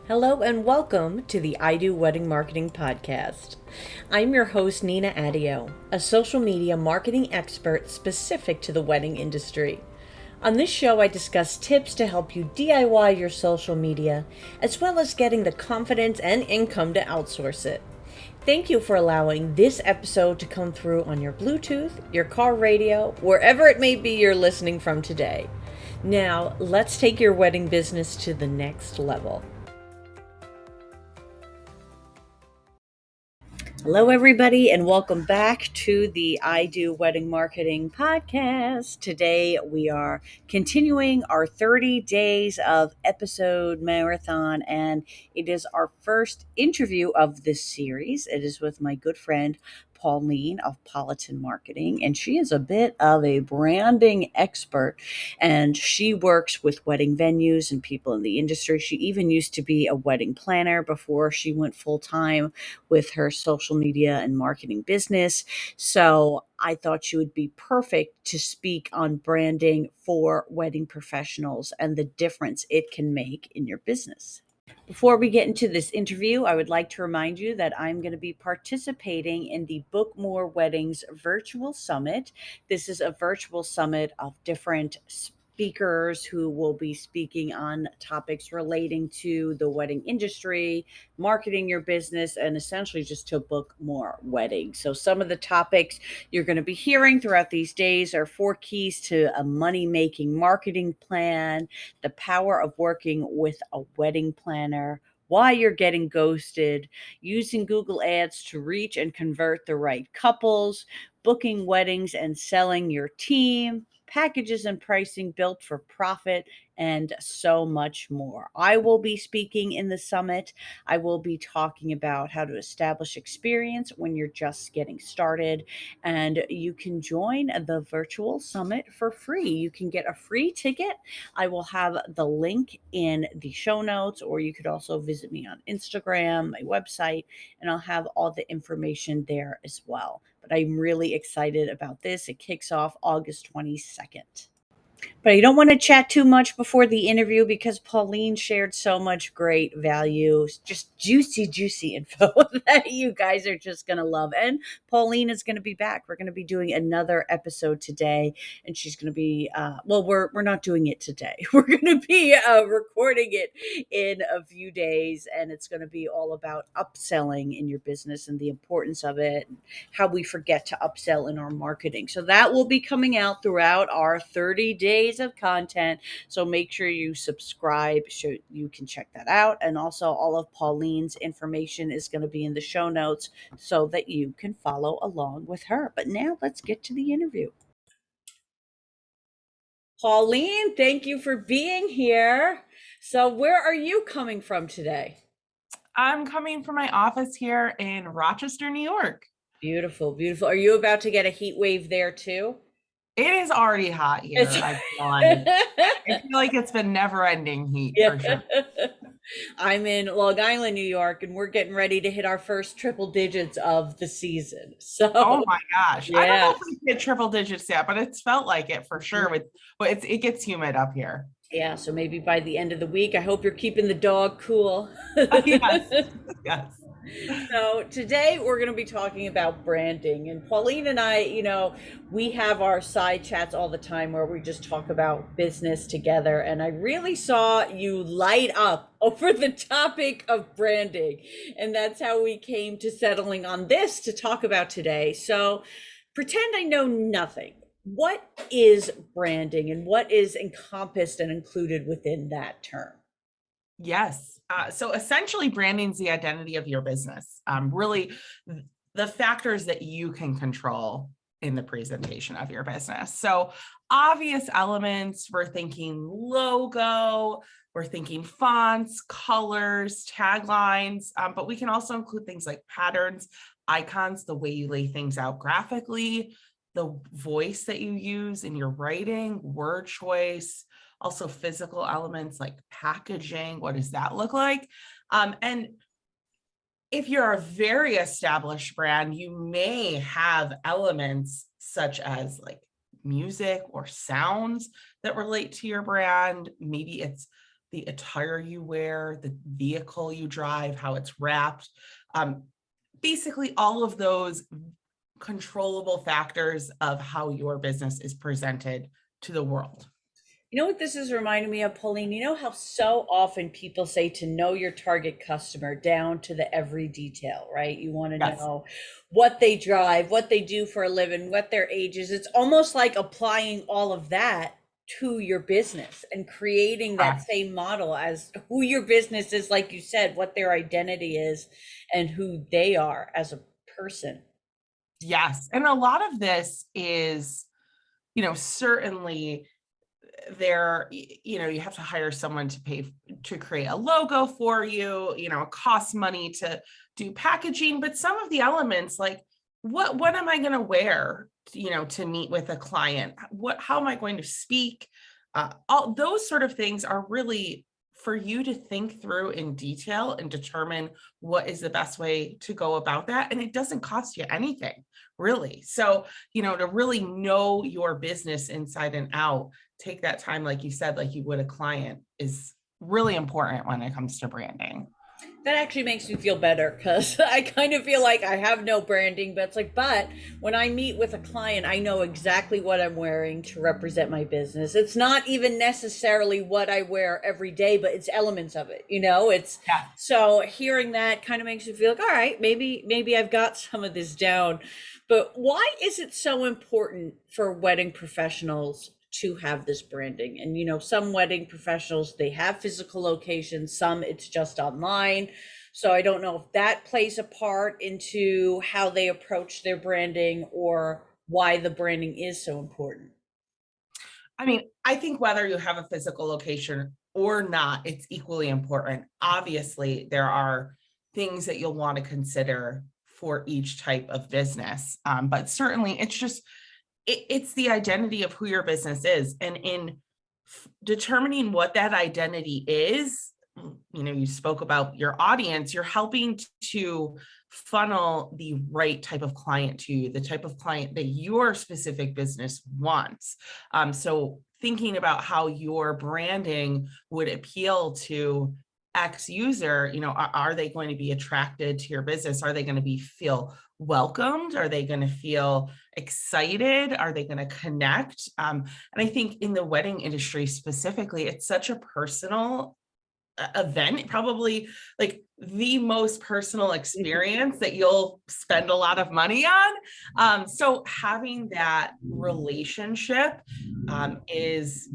Hello and welcome to the I Do Wedding Marketing Podcast. I'm your host, Nina Adio, a social media marketing expert specific to the wedding industry. On this show, I discuss tips to help you DIY your social media, as well as getting the confidence and income to outsource it. Thank you for allowing this episode to come through on your Bluetooth, your car radio, wherever it may be you're listening from today. Now, let's take your wedding business to the next level. Hello, everybody, and welcome back to the I Do Wedding Marketing Podcast. Today, we are continuing our 30 days of episode marathon, and it is our first interview of this series. It is with my good friend, Pauleen of Politan Marketing, and she is a bit of a branding expert, and she works with wedding venues and people in the industry. She even used to be a wedding planner before she went full-time with her social media and marketing business. So I thought she would be perfect to speak on branding for wedding professionals and the difference it can make in your business. Before we get into this interview, I would like to remind you that I'm going to be participating in the Book More Weddings virtual summit. This is a virtual summit of different speakers who will be speaking on topics relating to the wedding industry, marketing your business, and essentially just to book more weddings. So some of the topics you're going to be hearing throughout these days are 4 keys to a money-making marketing plan, the power of working with a wedding planner, why you're getting ghosted, using Google Ads to reach and convert the right couples, booking weddings and selling your team, packages and pricing built for profit, and so much more. I will be speaking in the summit. I will be talking about how to establish experience when you're just getting started, and you can join the virtual summit for free. You can get a free ticket. I will have the link in the show notes, or you could also visit me on Instagram, my website, and I'll have all the information there as well. But I'm really excited about this. It kicks off August 22nd. But I don't want to chat too much before the interview because Pauleen shared so much great value, just juicy info that you guys are just going to love. And Pauleen is going to be back. We're going to be doing another episode today, and she's going to be, we're not doing it today. We're going to be recording it in a few days, and it's going to be all about upselling in your business and the importance of it, and how we forget to upsell in our marketing. So that will be coming out throughout our 30 days of content. So make sure you subscribe so you can check that out. And also all of Pauleen's information is going to be in the show notes so that you can follow along with her. But now let's get to the interview. Pauleen, thank you for being here. So where are you coming from today? I'm coming from my office here in Rochester, New York. Beautiful, beautiful. Are you about to get a heat wave there too? It is already hot here. I feel like it's been never-ending heat Yeah. for sure. I'm in Long Island, New York, and we're getting ready to hit our first triple digits of the season. Oh So, my gosh. I don't know yeah. if we hit triple digits yet, but it's felt like it for sure but it gets humid up here. Yeah, so maybe by the end of the week, I hope you're keeping the dog cool. Yes. Yes. So today we're going to be talking about branding. And Pauline and I, we have our side chats all the time where we just talk about business together. And I really saw you light up over the topic of branding. And that's how we came to settling on this to talk about today. So pretend I know nothing. What is branding and what is encompassed and included within that term? Yes. So essentially, branding is the identity of your business. Really, the factors that you can control in the presentation of your business. So obvious elements, we're thinking logo, we're thinking fonts, colors, taglines, but we can also include things like patterns, icons, the way you lay things out graphically, the voice that you use in your writing, word choice, also physical elements like packaging. What does that look like? And if you're a very established brand, you may have elements such as like music or sounds that relate to your brand. Maybe it's the attire you wear, the vehicle you drive, how it's wrapped, basically all of those controllable factors of how your business is presented to the world. You know what this is reminding me of, Pauline? You know how so often people say to know your target customer down to the every detail, right? You want to Yes. know what they drive, what they do for a living, what their age is. It's almost like applying all of that to your business and creating that Correct. same model as who your business is, like you said, what their identity is and who they are as a person. Yes. And a lot of this is, certainly there, you have to hire someone to pay to create a logo for you, it costs money to do packaging, but some of the elements like what am I going to wear, to meet with a client? How am I going to speak? All those sort of things are really for you to think through in detail and determine what is the best way to go about that. And it doesn't cost you anything, really. So, to really know your business inside and out, take that time, like you said, like you would a client, is really important when it comes to branding. That actually makes me feel better because I kind of feel like I have no branding, but it's like, but when I meet with a client, I know exactly what I'm wearing to represent my business. It's not even necessarily what I wear every day, but it's elements of it, it's Yeah. so hearing that kind of makes me feel like, all right, maybe I've got some of this down. But why is it so important for wedding professionals to have this branding? And some wedding professionals, they have physical locations, some it's just online. So I don't know if that plays a part into how they approach their branding or why the branding is so important. I mean, I think whether you have a physical location or not, it's equally important. Obviously, there are things that you'll want to consider for each type of business. But certainly it's the identity of who your business is. And in determining what that identity is, you spoke about your audience, you're helping to funnel the right type of client to you, the type of client that your specific business wants. So thinking about how your branding would appeal to X user, are they going to be attracted to your business? Are they going to feel welcomed? Are they going to feel excited? Are they going to connect? And I think in the wedding industry specifically, it's such a personal event, probably like the most personal experience that you'll spend a lot of money on. So having that relationship is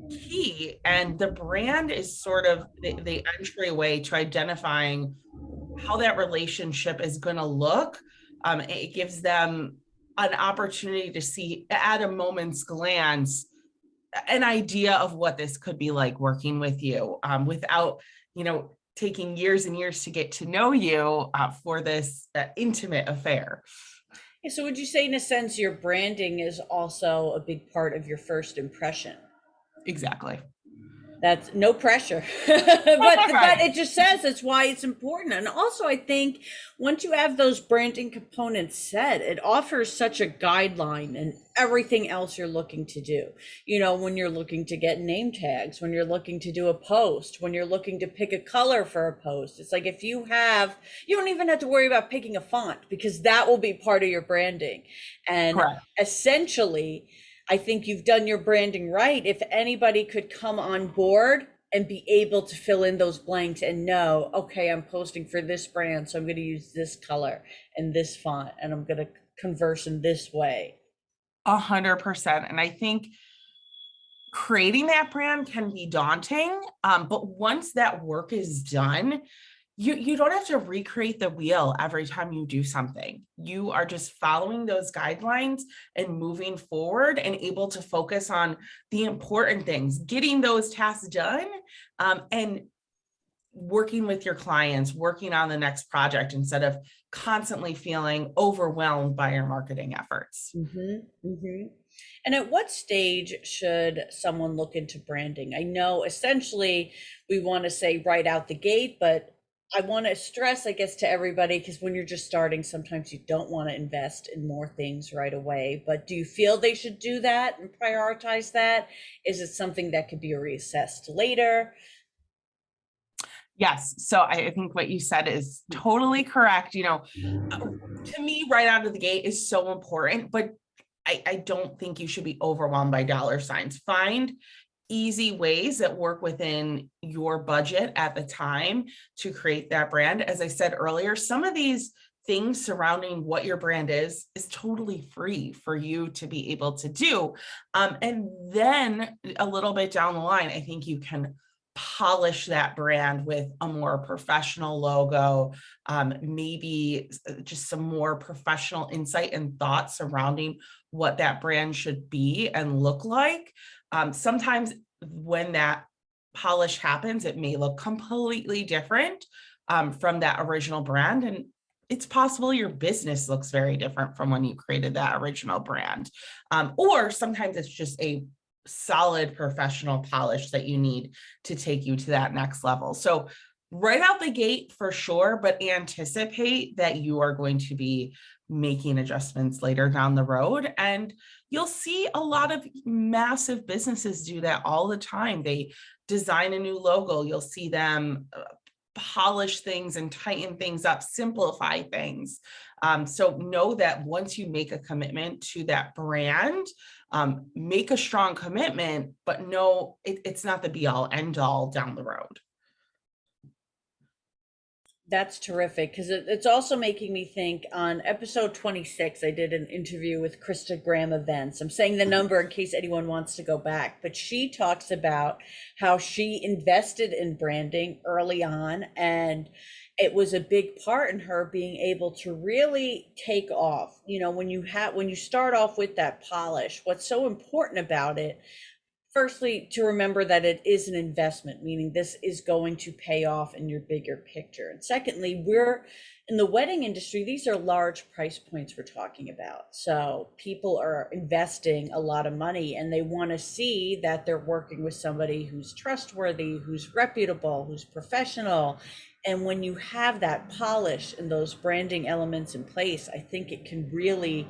key, and the brand is sort of the entryway to identifying how that relationship is going to look. It gives them an opportunity to see at a moment's glance an idea of what this could be like working with you, without, taking years and years to get to know you for this intimate affair. Yeah, so would you say in a sense your branding is also a big part of your first impression? Exactly. That's no pressure. But it just says it's why it's important. And also I think once you have those branding components set, it offers such a guideline and everything else you're looking to do. When you're looking to get name tags, when you're looking to do a post, when you're looking to pick a color for a post. It's like if you don't even have to worry about picking a font because that will be part of your branding. And Correct. essentially I think you've done your branding right. If anybody could come on board and be able to fill in those blanks and know, okay, I'm posting for this brand, so I'm going to use this color and this font, and I'm going to converse in this way. 100%. And I think creating that brand can be daunting. But once that work is done, you don't have to recreate the wheel every time you do something. You are just following those guidelines and moving forward and able to focus on the important things, getting those tasks done, and working with your clients, working on the next project instead of constantly feeling overwhelmed by your marketing efforts. Mm-hmm, mm-hmm. And at what stage should someone look into branding? I know essentially we want to say right out the gate, but I want to stress, I guess, to everybody, because when you're just starting, sometimes you don't want to invest in more things right away. But do you feel they should do that and prioritize that? Is it something that could be reassessed later? Yes. So I think what you said is totally correct. To me, right out of the gate is so important, but I don't think you should be overwhelmed by dollar signs. Find easy ways that work within your budget at the time to create that brand. As I said earlier, some of these things surrounding what your brand is totally free for you to be able to do. And then a little bit down the line, I think you can polish that brand with a more professional logo, maybe just some more professional insight and thoughts surrounding what that brand should be and look like. Sometimes when that polish happens, it may look completely different from that original brand. And it's possible your business looks very different from when you created that original brand. Or sometimes it's just a solid professional polish that you need to take you to that next level. So right out the gate for sure, but anticipate that you are going to be making adjustments later down the road. And you'll see a lot of massive businesses do that all the time. They design a new logo. You'll see them polish things and tighten things up, simplify things. So know that once you make a commitment to that brand, make a strong commitment, but no, it's not the be all end all down the road. That's terrific because it's also making me think on episode 26, I did an interview with Krista Graham Events. I'm saying the number in case anyone wants to go back, but she talks about how she invested in branding early on, and it was a big part in her being able to really take off. When you start off with that polish, what's so important about it, firstly, to remember that it is an investment, meaning this is going to pay off in your bigger picture. And secondly, we're in the wedding industry, these are large price points we're talking about. So people are investing a lot of money and they want to see that they're working with somebody who's trustworthy, who's reputable, who's professional. And when you have that polish and those branding elements in place, I think it can really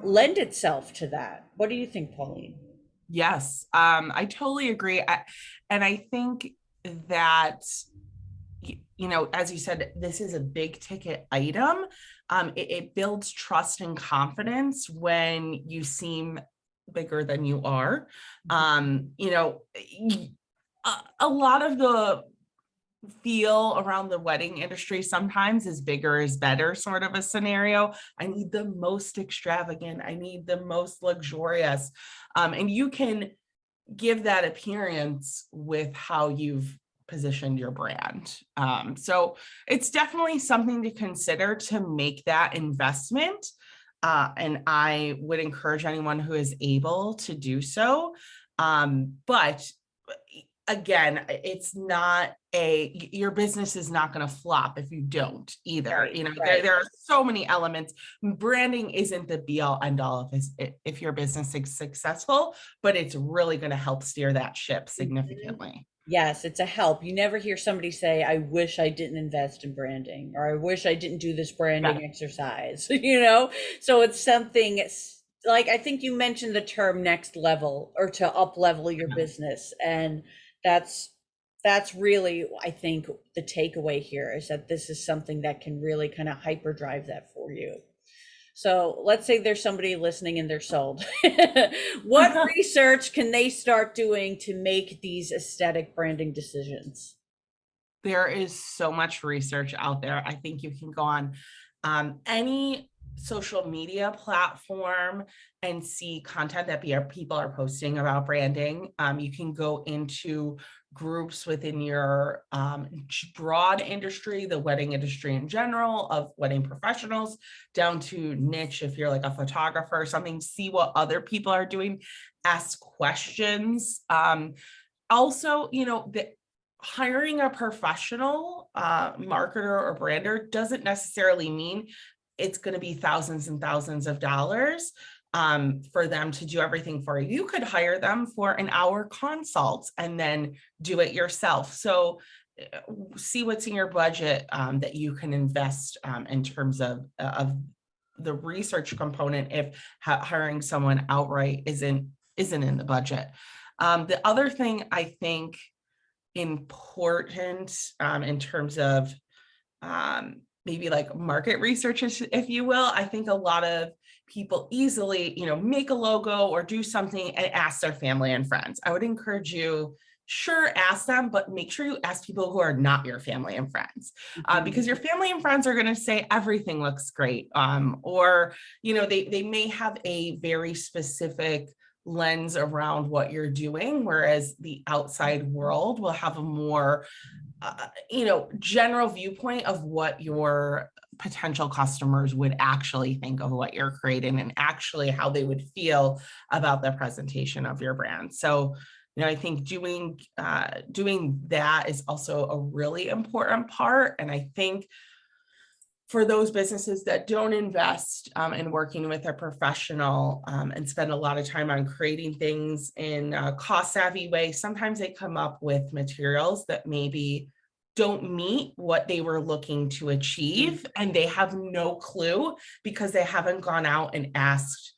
lend itself to that. What do you think, Pauline? Yes, I totally agree. And I think that, as you said, this is a big ticket item. It builds trust and confidence when you seem bigger than you are. A lot of the feel around the wedding industry sometimes is bigger is better sort of a scenario. I need the most extravagant, I need the most luxurious. And you can give that appearance with how you've positioned your brand. So it's definitely something to consider to make that investment. And I would encourage anyone who is able to do so. But again, it's not your business is not going to flop if you don't either. Right. There are so many elements. Branding isn't the be all end all of if your business is successful, but it's really going to help steer that ship significantly. Yes, it's a help. You never hear somebody say, I wish I didn't invest in branding, or I wish I didn't do this branding exercise, So it's something like, I think you mentioned the term next level or to up level your business. And that's really, I think, the takeaway here is that this is something that can really kind of hyperdrive that for you. So let's say there's somebody listening and they're sold. What research can they start doing to make these aesthetic branding decisions? There is so much research out there. I think you can go on any social media platform and see content that people are posting about branding. You can go into groups within your broad industry, the wedding industry in general, of wedding professionals, down to niche, if you're like a photographer or something, see what other people are doing, ask questions. Also, hiring a professional marketer or brander doesn't necessarily mean it's going to be thousands and thousands of dollars for them to do everything for you. You could hire them for an hour consult and then do it yourself. So see what's in your budget that you can invest in terms of the research component if hiring someone outright isn't in the budget. The other thing I think important in terms of maybe like market research, if you will. I think a lot of people easily, make a logo or do something and ask their family and friends. I would encourage you, sure, ask them, but make sure you ask people who are not your family and friends, because your family and friends are going to say everything looks great, or they may have a very specific lens around what you're doing, whereas the outside world will have a more general viewpoint of what your potential customers would actually think of what you're creating and actually how they would feel about the presentation of your brand. So, I think doing that is also a really important part. And I think for those businesses that don't invest in working with a professional and spend a lot of time on creating things in a cost-savvy way, sometimes they come up with materials that maybe don't meet what they were looking to achieve, and they have no clue because they haven't gone out and asked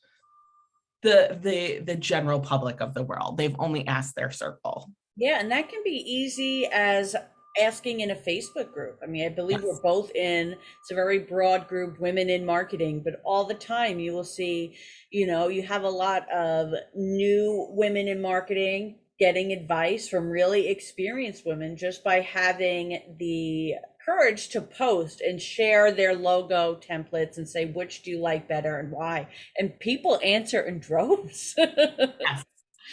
the general public of the world. They've only asked their circle. Yeah, and that can be easy as asking in a Facebook group. I mean, I believe we're Yes. both in, it's a very broad group, Women in Marketing, but all the time you will see, you have a lot of new women in marketing getting advice from really experienced women just by having the courage to post and share their logo templates and say, which do you like better and why? And people answer in droves. Yes.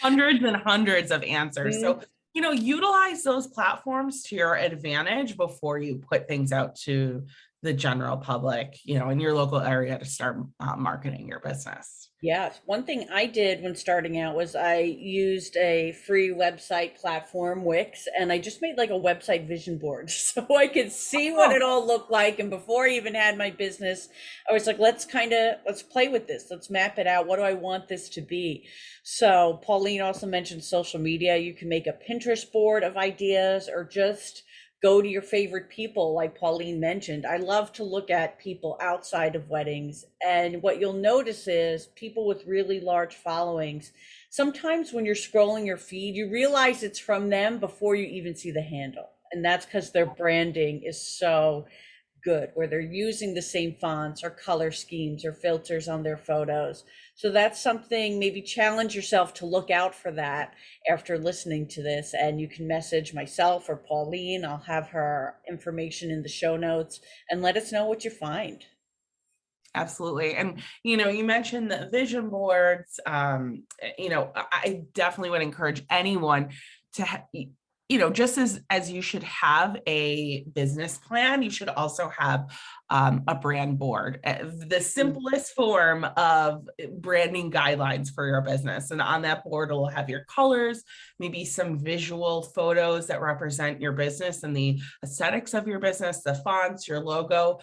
Hundreds and hundreds of answers. So, utilize those platforms to your advantage before you put things out to the general public, in your local area to start marketing your business. Yes. One thing I did when starting out was I used a free website platform, Wix, and I just made like a website vision board so I could see what Oh, it all looked like. And before I even had my business, I was like, let's play with this. Let's map it out. What do I want this to be? So Pauline also mentioned social media. You can make a Pinterest board of ideas or just go to your favorite people, like Pauline mentioned. I love to look at people outside of weddings. And what you'll notice is people with really large followings. Sometimes when you're scrolling your feed, you realize it's from them before you even see the handle. And that's because their branding is so good, where they're using the same fonts or color schemes or filters on their photos. So that's something, maybe challenge yourself to look out for that after listening to this. And you can message myself or Pauline. I'll have her information in the show notes and let us know what you find. absolutely. And, you mentioned the vision boards. I definitely would encourage anyone to, just as you should have a business plan, you should also have a brand board, the simplest form of branding guidelines for your business. And on that board, it'll have your colors, maybe some visual photos that represent your business and the aesthetics of your business, the fonts, your logo.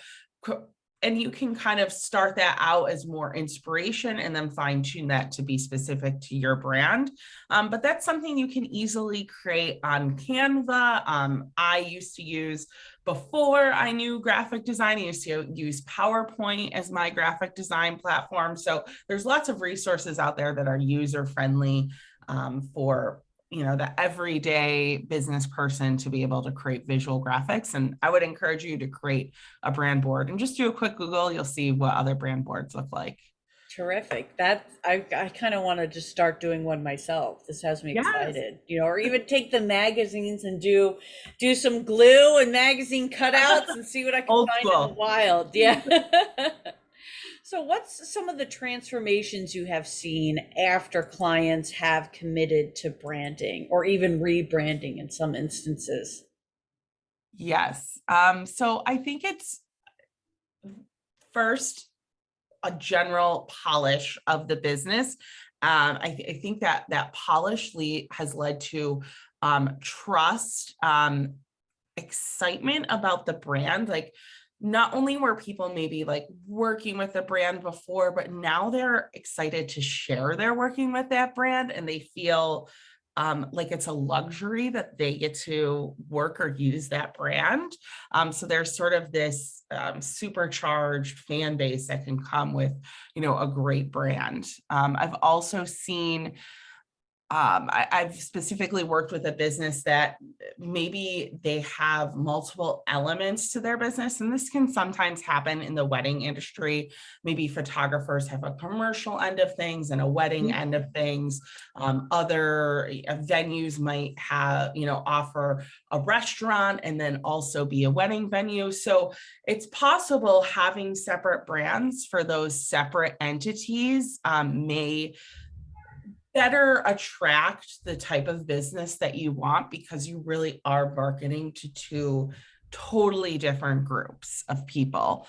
And you can kind of start that out as more inspiration and then fine tune that to be specific to your brand. But that's something you can easily create on Canva. I used to use, before I knew graphic design, I used to use PowerPoint as my graphic design platform. So there's lots of resources out there that are user friendly for the everyday business person to be able to create visual graphics. And I would encourage you to create a brand board and just do a quick Google. You'll see what other brand boards look like. Terrific. That I kind of want to just start doing one myself. This has me Yes. excited. Or even take the magazines and do some glue and magazine cutouts and see what I can Old find in the school. wild. Yeah. So what's some of the transformations you have seen after clients have committed to branding or even rebranding in some instances? Yes. So I think it's first a general polish of the business. I think that polish has led to trust, excitement about the brand. Like, not only were people maybe like working with the brand before, but now they're excited to share they're working with that brand, and they feel like it's a luxury that they get to work or use that brand. So there's sort of this supercharged fan base that can come with, a great brand. I've also seen I've specifically worked with a business that maybe they have multiple elements to their business, and this can sometimes happen in the wedding industry. Maybe photographers have a commercial end of things and a wedding end of things. Other venues might have, offer a restaurant and then also be a wedding venue. So it's possible having separate brands for those separate entities may better attract the type of business that you want, because you really are marketing to two totally different groups of people.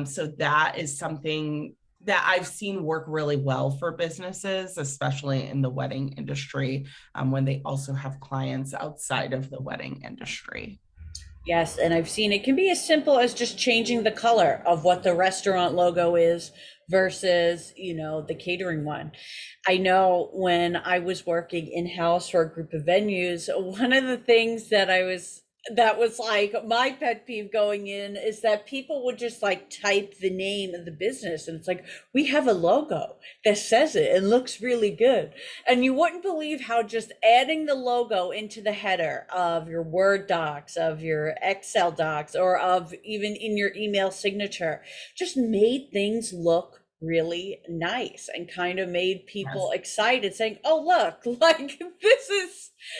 So that is something that I've seen work really well for businesses, especially in the wedding industry, when they also have clients outside of the wedding industry. Yes, and I've seen it can be as simple as just changing the color of what the restaurant logo is versus, the catering one. I know when I was working in-house for a group of venues, one of the things that was like my pet peeve going in is that people would just like type the name of the business, and it's like, we have a logo that says it and looks really good. And you wouldn't believe how just adding the logo into the header of your Word docs, of your Excel docs, or of even in your email signature just made things look really nice and kind of made people Yes. excited, saying, oh look, like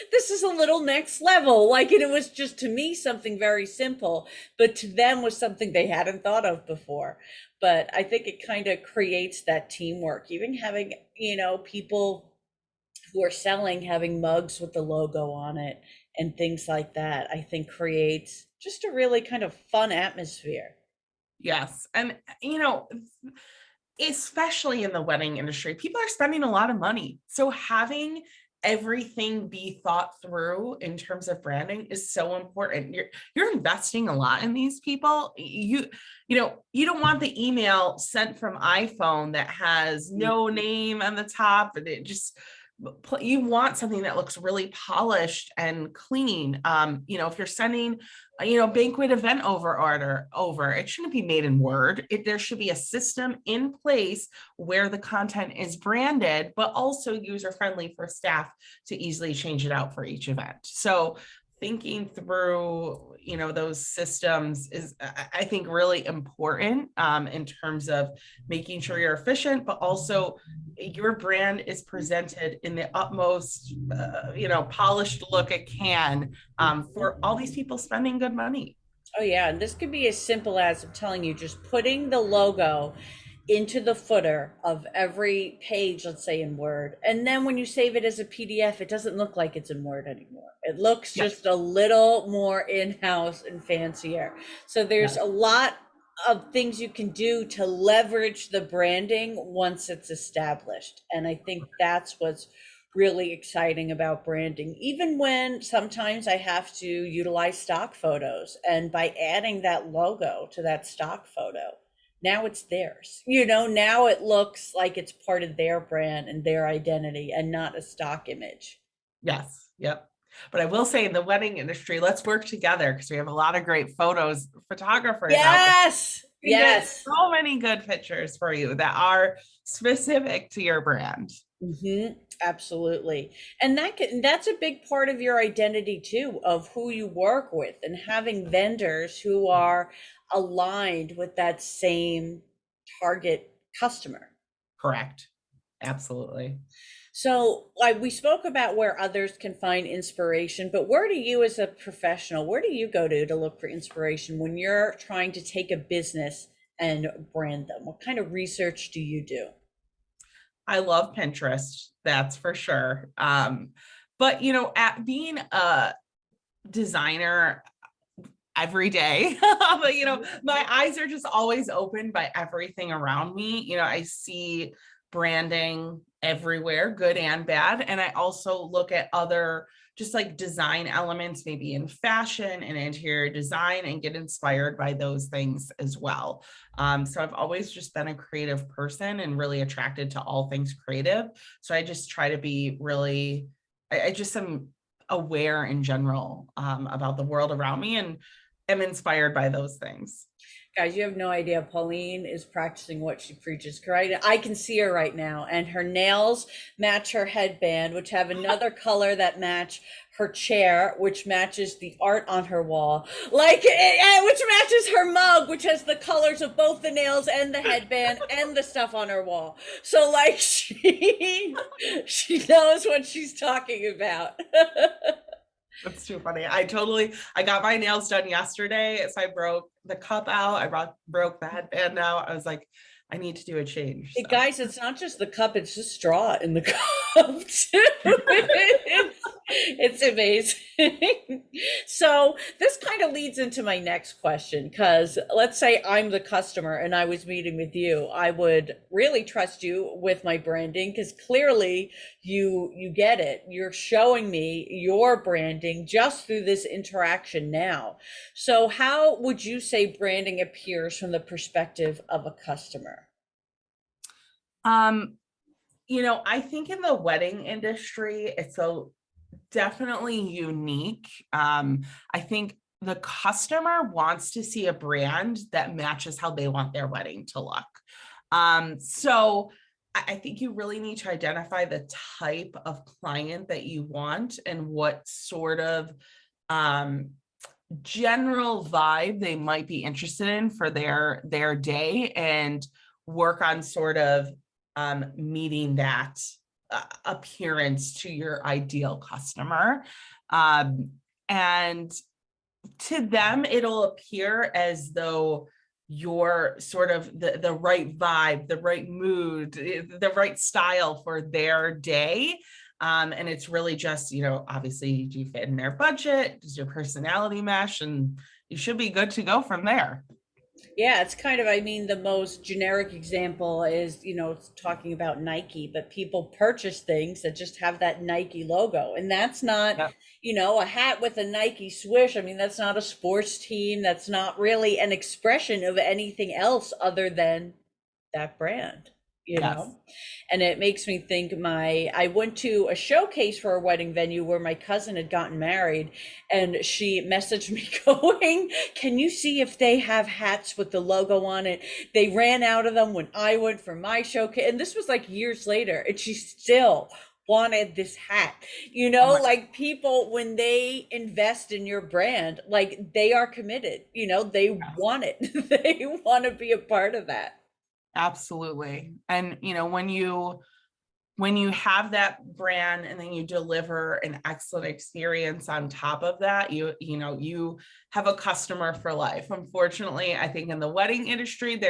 this is a little next level. Like, and it was just to me something very simple, but to them was something they hadn't thought of before. But I think it kind of creates that teamwork, even having, people who are selling, having mugs with the logo on it and things like that, I think creates just a really kind of fun atmosphere. Yes. And, especially in the wedding industry, people are spending a lot of money. So having everything be thought through in terms of branding is so important. You're investing a lot in these people. You don't want the email sent from iPhone that has no name on the top, and it just, you want something that looks really polished and clean. If you're sending banquet event over, it shouldn't be made in Word. There should be a system in place where the content is branded, but also user friendly for staff to easily change it out for each event. So thinking through, those systems is, I think, really important in terms of making sure you're efficient, but also your brand is presented in the utmost, polished look it can, for all these people spending good money. Oh yeah, and this could be as simple as, I'm telling you, just putting the logo into the footer of every page, let's say in Word. And then when you save it as a PDF, it doesn't look like it's in Word anymore. It looks Yeah, just a little more in-house and fancier. So there's yeah, a lot of things you can do to leverage the branding once it's established. And I think that's what's really exciting about branding, even when sometimes I have to utilize stock photos. And by adding that logo to that stock photo, now it's theirs. Now it looks like it's part of their brand and their identity and not a stock image. yes, yep. But I will say, in the wedding industry, let's work together, because we have a lot of great photographers out there. Yes. We can get Yes. so many good pictures for you that are specific to your brand. Absolutely. And that's a big part of your identity too, of who you work with, and having vendors who are aligned with that same target customer. Correct. Absolutely. So, like, we spoke about where others can find inspiration, but where do you, as a professional, where do you go to look for inspiration when you're trying to take a business and brand them? What kind of research do you do? I love Pinterest, that's for sure. But at being a designer every day, but my eyes are just always opened by everything around me. I see branding everywhere, good and bad. And I also look at other just like design elements, maybe in fashion and interior design, and get inspired by those things as well. So I've always just been a creative person and really attracted to all things creative. So I just try to be really, I just am aware in general about the world around me, and am inspired by those things. Guys, you have no idea. Pauline is practicing what she preaches. Right? I can see her right now, and her nails match her headband, which have another color that match her chair, which matches the art on her wall, which matches her mug, which has the colors of both the nails and the headband and the stuff on her wall. So, like, she knows what she's talking about. That's too funny. I got my nails done yesterday. So I broke the cup out. Broke the headband out. I was like, I need to do a change. Hey, So. guys, it's not just the cup, it's the straw in the cup too. It's amazing. So this kind of leads into my next question, because let's say I'm the customer and I was meeting with you. I would really trust you with my branding because clearly you get it. You're showing me your branding just through this interaction now. So how would you say branding appears from the perspective of a customer? Um, I think in the wedding industry, it's definitely unique. I think the customer wants to see a brand that matches how they want their wedding to look. So I think you really need to identify the type of client that you want and what sort of general vibe they might be interested in for their day, and work on sort of meeting that appearance to your ideal customer. And to them, it'll appear as though you're sort of the right vibe, the right mood, the right style for their day. And it's really just, obviously, do you fit in their budget? Does your personality mesh? And you should be good to go from there. Yeah, it's kind of, I mean, the most generic example is, talking about Nike, but people purchase things that just have that Nike logo. And that's not, Yep. a hat with a Nike swoosh. I mean, that's not a sports team. That's not really an expression of anything else other than that brand, you Yes. know? And it makes me think I went to a showcase for a wedding venue where my cousin had gotten married, and she messaged me going, "Can you see if they have hats with the logo on it?" They ran out of them when I went for my showcase. And this was like years later, and she still wanted this hat. Oh my, Like people, when they invest in your brand, like they are committed, they yes. want it. They want to be a part of that. Absolutely. And when you have that brand and then you deliver an excellent experience on top of that, you have a customer for life. Unfortunately, I think in the wedding industry,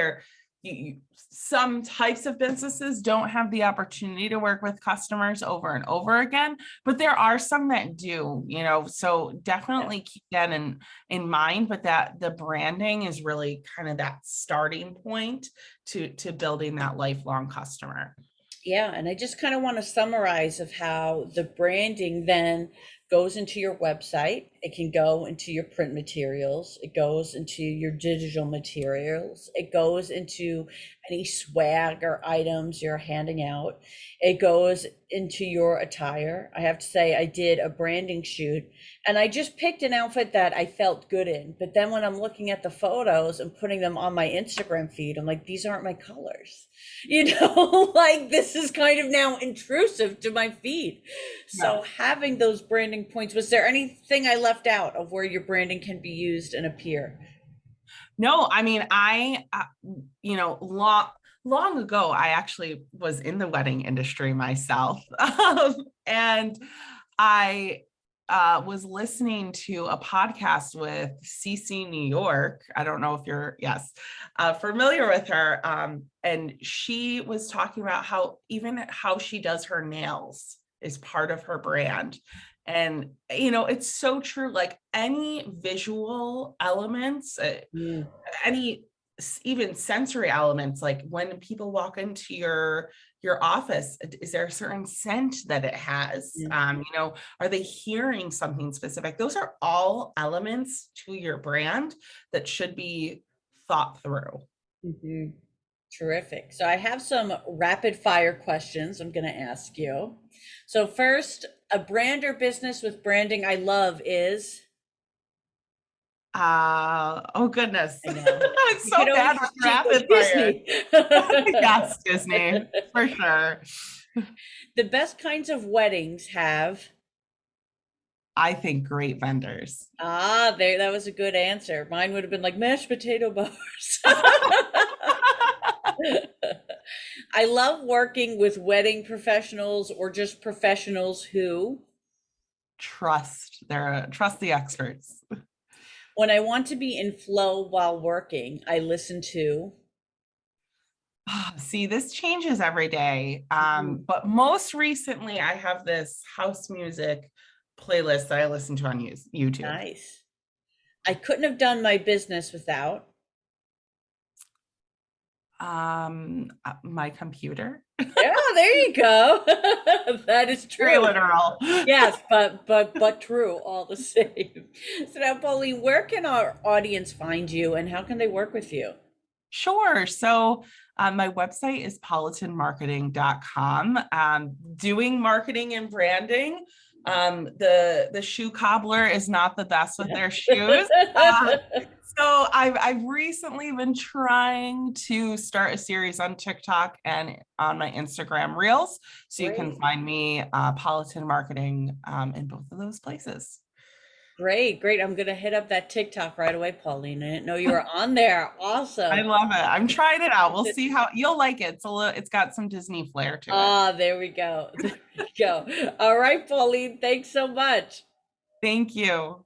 some types of businesses don't have the opportunity to work with customers over and over again, but there are some that do, so definitely keep that in mind. But that the branding is really kind of that starting point to building that lifelong customer. Yeah, and I just kind of want to summarize of how the branding then goes into your website. It can go into your print materials. It goes into your digital materials. It goes into any swag or items you're handing out. It goes into your attire. I have to say, I did a branding shoot and I just picked an outfit that I felt good in. But then when I'm looking at the photos and putting them on my Instagram feed, I'm like, these aren't my colors. Like this is kind of now intrusive to my feed. So Yes. having those branding points, was there anything I left out of where your branding can be used and appear? No, I mean, long ago, I actually was in the wedding industry myself. And I was listening to a podcast with CC New York. I don't know if you're, yes, familiar with her. And she was talking about how she does her nails is part of her brand. And, it's so true. Like any visual elements, Mm, any even sensory elements, like when people walk into your office, is there a certain scent that it has? mm, Are they hearing something specific? Those are all elements to your brand that should be thought through. mhm. Terrific. So I have some rapid fire questions I'm going to ask you. So first, a brand or business with branding I love is Oh goodness. I know. It's You so could always bad with just keep with rapid fire. Disney. Yes, Disney, for sure. The best kinds of weddings have I think great vendors. there that was a good answer. Mine would have been like mashed potato bars. I love working with wedding professionals or just professionals who, Trust the experts. when I want to be in flow while working, I listen to. See, this changes every day. Mhm. But most recently, I have this house music playlist that I listen to on YouTube. Nice. I couldn't have done my business without. My computer. Yeah, there you go. That is Very true. literal. Yes, but true all the same. So now, Pauline, where can our audience find you and how can they work with you? Sure. So my website is politanmarketing.com. Doing marketing and branding. The shoe cobbler is not the best with their shoes. Uh, so I've recently been trying to start a series on TikTok and on my Instagram Reels. So you can Great. find me Politan Marketing in both of those places. Great, great. I'm gonna hit up that TikTok right away, Pauline. I didn't know you were on there. I Awesome. love it. I'm trying it out. We'll see how you'll like it. It's got some Disney flair to it. Ah, there we go. There we go. All right, Pauline, thanks so much. Thank you.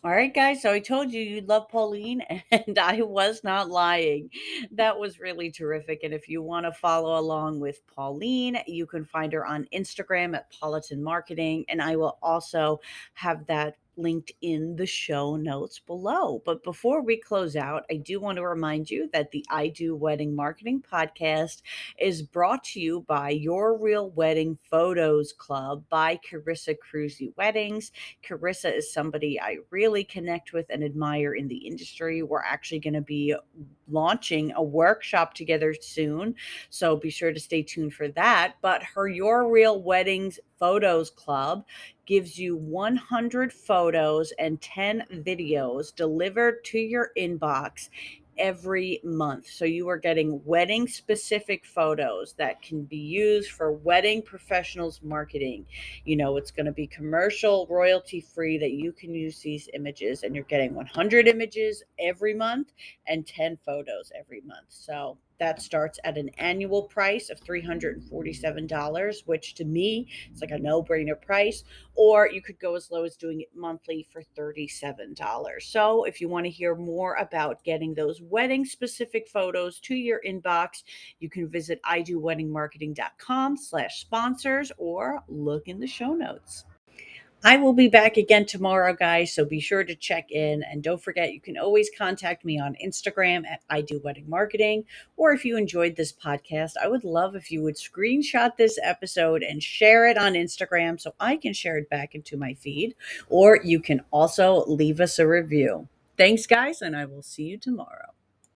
All right, guys. So I told you you'd love Pauline, and I was not lying. That was really terrific. And if you want to follow along with Pauline, you can find her on Instagram at Politan Marketing. And I will also have that linked in the show notes below. But before we close out, I do want to remind you that the I Do Wedding Marketing podcast is brought to you by Your Real Wedding Photos Club by Carissa Cruzy Weddings. Carissa is somebody I really connect with and admire in the industry. We're actually going to be launching a workshop together soon, so be sure to stay tuned for that. But her Your Real Weddings Photos Club gives you 100 photos and 10 videos delivered to your inbox every month. So you are getting wedding specific photos that can be used for wedding professionals marketing. You know, it's going to be commercial, royalty free, that you can use these images, and you're getting 100 images every month and 10 photos every month. So that starts at an annual price of $347, which to me is like a no brainer price. Or you could go as low as doing it monthly for $37. So if you want to hear more about getting those wedding specific photos to your inbox, you can visit idoweddingmarketing.com/sponsors or look in the show notes. I will be back again tomorrow, guys, so be sure to check in. And don't forget, you can always contact me on Instagram at I Do Wedding Marketing. Or if you enjoyed this podcast, I would love if you would screenshot this episode and share it on Instagram so I can share it back into my feed. Or you can also leave us a review. Thanks, guys, and I will see you tomorrow.